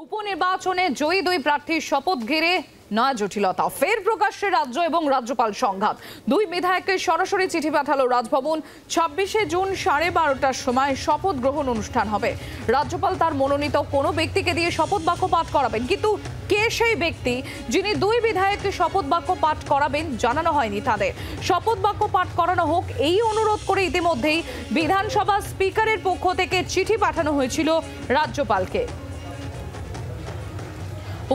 উপনির্বাচনে জয়ী দুই প্রার্থীর শপথ ঘিরে নয়া জটিলতা। ফের প্রকাশ্যে রাজ্য এবং রাজ্যপাল সংঘাত। দুই বিধায়ককে সরাসরি চিঠি পাঠালো রাজভবন। 26শে জুন 12:30টার সময় শপথ গ্রহণ অনুষ্ঠান হবে। রাজ্যপাল তার মনোনীত কোনো ব্যক্তিকে দিয়ে শপথ বাক্য পাঠ করাবেন, কিন্তু কে সেই ব্যক্তি যিনি দুই বিধায়ককে শপথ বাক্য পাঠ করাবেন জানানো হয়নি তাদের। শপথ বাক্য পাঠ করানো হোক এই অনুরোধ করে ইতিমধ্যেই বিধানসভা স্পিকারের পক্ষ থেকে চিঠি পাঠানো হয়েছিল রাজ্যপালকে।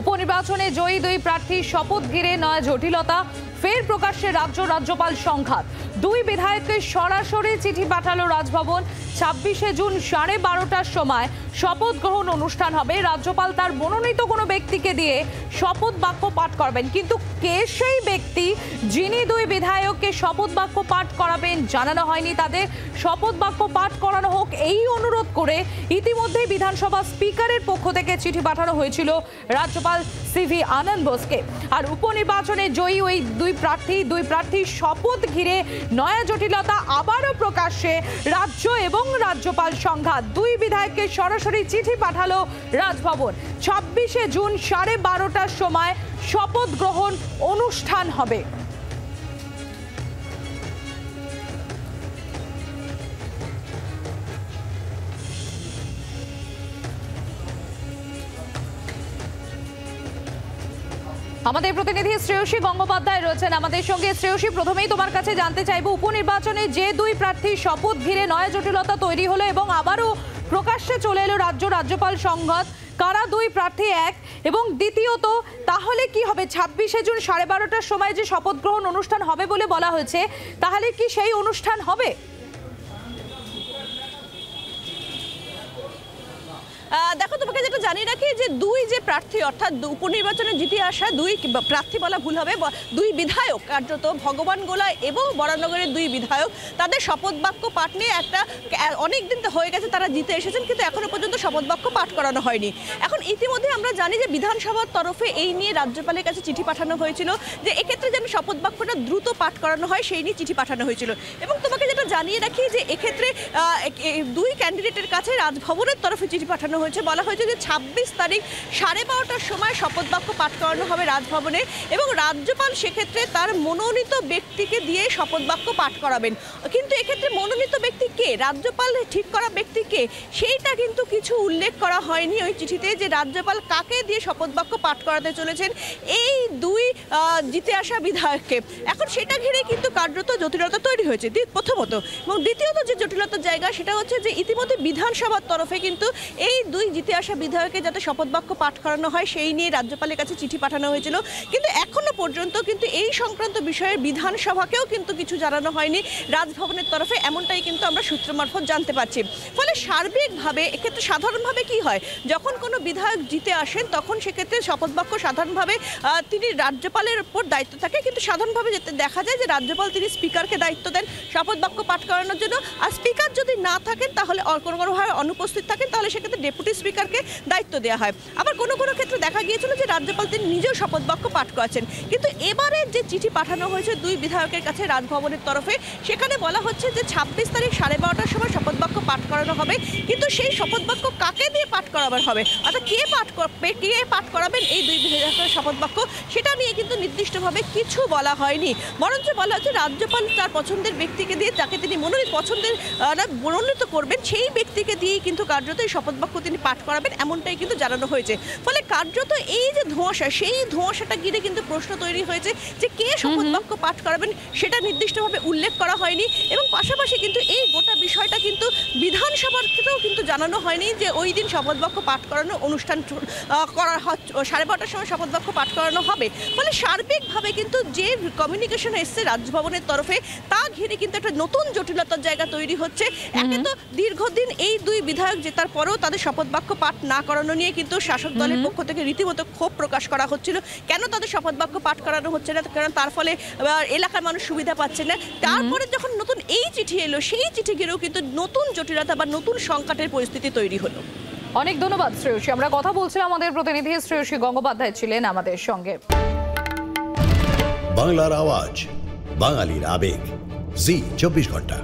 উপনির্বাচনে জয়ী দুই প্রার্থীর শপথ ঘিরে নয়া জটিলতা। ফের প্রকাশ্যে রাজ্যপাল সংঘাত। দুই বিধায়ককে সরাসরি চিঠি পাঠালো রাজভবন। 26শে জুন 12:30টার সময় শপথ গ্রহণ অনুষ্ঠান হবে। রাজ্যপাল তার মনোনীত কোনো ব্যক্তিকে দিয়ে শপথ বাক্য পাঠ করবেন, কিন্তু কে সেই ব্যক্তি যিনি দুই বিধায়ককে শপথ বাক্য পাঠ করাবেন জানানো হয়নি তাদের। শপথ বাক্য পাঠ করানো হোক এই অনুরোধ করে ইতিমধ্যেই বিধানসভা স্পিকারের পক্ষ থেকে চিঠি পাঠানো হয়েছিল রাজ্যপাল সিভি আনন্দ বোসকে। আর উপনির্বাচনে জয়ী ওই দুই প্রার্থীর শপথ ঘিরে নয়া জটিলতা। আবারও প্রকাশ্যে রাজ্য এবং রাজ্যপাল সংঘাত। দুই বিধায়ককে সরাসরি চিঠি পাঠালো রাজভবন। 26শে জুন 12:30টার সময় শপথ গ্রহণ অনুষ্ঠান হবে। আমাদের প্রতিনিধি শ্রেয়সী গঙ্গোপাধ্যায় রয়েছেন আমাদের সঙ্গে। শ্রেয়সী, প্রথমেই তোমার কাছে জানতে চাইবো, উপনির্বাচনে যে দুই প্রার্থীর শপথ ঘিরে নয়া জটিলতা তৈরি হলো এবং আবারও প্রকাশ্যে চলে এলো রাজ্যপাল সংঘাত, কারা দুই প্রার্থী এক, এবং দ্বিতীয়ত তাহলে কি হবে 26শে জুন 12:30টার সময় যে শপথ গ্রহণ অনুষ্ঠান হবে বলে বলা হয়েছে, তাহলে কি সেই অনুষ্ঠান হবে? দেখো, তোমাকে যেটা জানিয়ে রাখি যে দুই যে প্রার্থী, অর্থাৎ উপনির্বাচনে জিতে আসা দুই প্রার্থী বলা ভুল হবে, দুই বিধায়ক কার্যত ভগবান গোলা এবং বরানগরের দুই বিধায়ক, তাদের শপথ বাক্য পাঠ নিয়ে একটা অনেকদিন হয়ে গেছে তারা জিতে এসেছেন, কিন্তু এখনো পর্যন্ত শপথ বাক্য পাঠ করানো হয়নি। এখন ইতিমধ্যে আমরা জানি যে বিধানসভার তরফে এই নিয়ে রাজ্যপালের কাছে চিঠি পাঠানো হয়েছিল যে এক্ষেত্রে যেন শপথ বাক্যটা দ্রুত পাঠ করানো হয়, সেই নিয়ে চিঠি পাঠানো হয়েছিল। এবং তোমাকে যেটা জানিয়ে রাখি যে এক্ষেত্রে দুই ক্যান্ডিডেটের কাছে রাজভবনের তরফে চিঠি পাঠানো হয়েছে। বলা হয়েছে যে 26 তারিখ 12:30টার সময় শপথ বাক্য পাঠ করানো হবে রাজভবনে, এবং রাজ্যপাল সেক্ষেত্রে তার মনোনীত ব্যক্তিকে দিয়ে শপথ বাক্য পাঠ করাবেন। কিন্তু এক্ষেত্রে মনোনীত ব্যক্তি কে, রাজ্যপাল ঠিক করা ব্যক্তি কে, সেইটা কিন্তু কিছু উল্লেখ করা হয়নি ওই চিঠিতে, যে রাজ্যপাল কাকে দিয়ে শপথ বাক্য পাঠ করাতে চলেছেন এই দুই জিতে আসা বিধায়ককে। এখন সেটা ঘিরে কিন্তু কার্যত জটিলতা তৈরি হয়েছে প্রথমত, এবং দ্বিতীয়ত যে জটিলতার জায়গা সেটা হচ্ছে যে ইতিমধ্যে বিধানসভার তরফে কিন্তু এই দুই জিতে আসা বিধায়ককে যাতে শপথ বাক্য পাঠ করানো হয় সেই নিয়ে রাজ্যপালের কাছে চিঠি পাঠানো হয়েছিল, কিন্তু এখনো পর্যন্ত কিন্তু এই সংক্রান্ত বিষয়ে বিধানসভাকেও কিন্তু কিছু জানানো হয়নি রাজভবনের তরফে, এমনটাই কিন্তু আমরা সূত্র মারফত জানতে পারছি। ফলে সার্বিকভাবে এক্ষেত্রে সাধারণভাবে কি হয়, যখন কোনো বিধায়ক জিতে আসেন তখন সেক্ষেত্রে শপথ বাক্য সাধারণভাবে তিনি রাজ্যপালের উপর দায়িত্ব থাকে, কিন্তু সাধারণভাবে যেতে দেখা যায় যে রাজ্যপাল তিনি স্পিকারকে দায়িত্ব দেন শপথ বাক্য পাঠ করানোর জন্য। আর স্পিকার যদি না থাকেন, তাহলে কোনোভাবে অনুপস্থিত থাকেন, তাহলে সেক্ষেত্রে ডেপুটি স্পিকারকে দায়িত্ব দেওয়া হয়। আবার কোনো ক্ষেত্রে দেখা গিয়েছিল যে রাজ্যপাল তিনি নিজেও শপথ বাক্য পাঠ করেছেন। কিন্তু এবারে যে চিঠি পাঠানো হয়েছে দুই বিধায়কের কাছে রাজভবনের তরফে, সেখানে বলা হচ্ছে যে 26 তারিখ 12:30টার সময় শপথ বাক্য পাঠ করানো হবে, কিন্তু সেই শপথ বাক্য কাকে দিয়ে পাঠ করাবার হবে, অর্থাৎ কে পাঠ করাবেন এই দুই বিধায়কের শপথ বাক্য, সেটা নিয়ে কিন্তু নির্দিষ্টভাবে কিছু বলা হয়নি। বরঞ্চ বলা হচ্ছে রাজ্যপাল তার পছন্দের ব্যক্তিকে দিয়ে, যাকে তিনি মনোনীত করবেন সেই ব্যক্তিকে দিয়েই কিন্তু কার্যত এই শপথ বাক্য তিনি পাঠ করাবেন, এমনটাই কিন্তু জানানো হয়েছে। ফলে কার্যত এই যে ধোঁয়াশা, সেই ধোঁয়াশাটা ঘিরে কিন্তু প্রশ্ন তৈরি হয়েছে যে কে শপথ বাক্য পাঠ করাবেন সেটা নির্দিষ্টভাবে উল্লেখ করা হয়নি, এবং পাশাপাশি কিন্তু এই গোটা বিষয়টা কিন্তু বিধানসভাকেও কিন্তু জানানো হয়নি যে ওই দিন শপথ বাক্য পাঠ করানোর অনুষ্ঠান করা 12:30টার সময় শপথ বাক্য পাঠ করানো হবে। ফলে সার্বিকভাবে কিন্তু যে কমিউনিকেশন এসছে রাজভবনের তরফে তা ঘিরে কিন্তু একটা নতুন জটিলতার জায়গা তৈরি হচ্ছে। একে তো দীর্ঘদিন এই দুই বিধায়ক জেতার পরেও তাদের শপথ বাক্য পাঠ না করানো নিয়ে কিন্তু শাসক দলের পক্ষ থেকে রীতিমতো ক্ষোভ প্রকাশ করা হচ্ছিল, কেন তাদের শপথ বাক্য পাঠ করানো হচ্ছে না, কারণ তার ফলে এলাকার মানুষ সুবিধা পাচ্ছে না। তারপরে যখন নতুন এই চিঠি এলো, সেই চিঠি ঘিরেও কিন্তু নতুন জটিলতা বা নতুন সংকটের পরিস্থিতি তৈরি হলো। অনেক ধন্যবাদ শ্রেয়সী। আমরা কথা বলছিলাম, আমাদের প্রতিনিধি শ্রেয়সী গঙ্গোপাধ্যায় ছিলেন আমাদের সঙ্গে। বাংলার আওয়াজ, বাঙালির আবেগ, জি 24 ঘন্টা।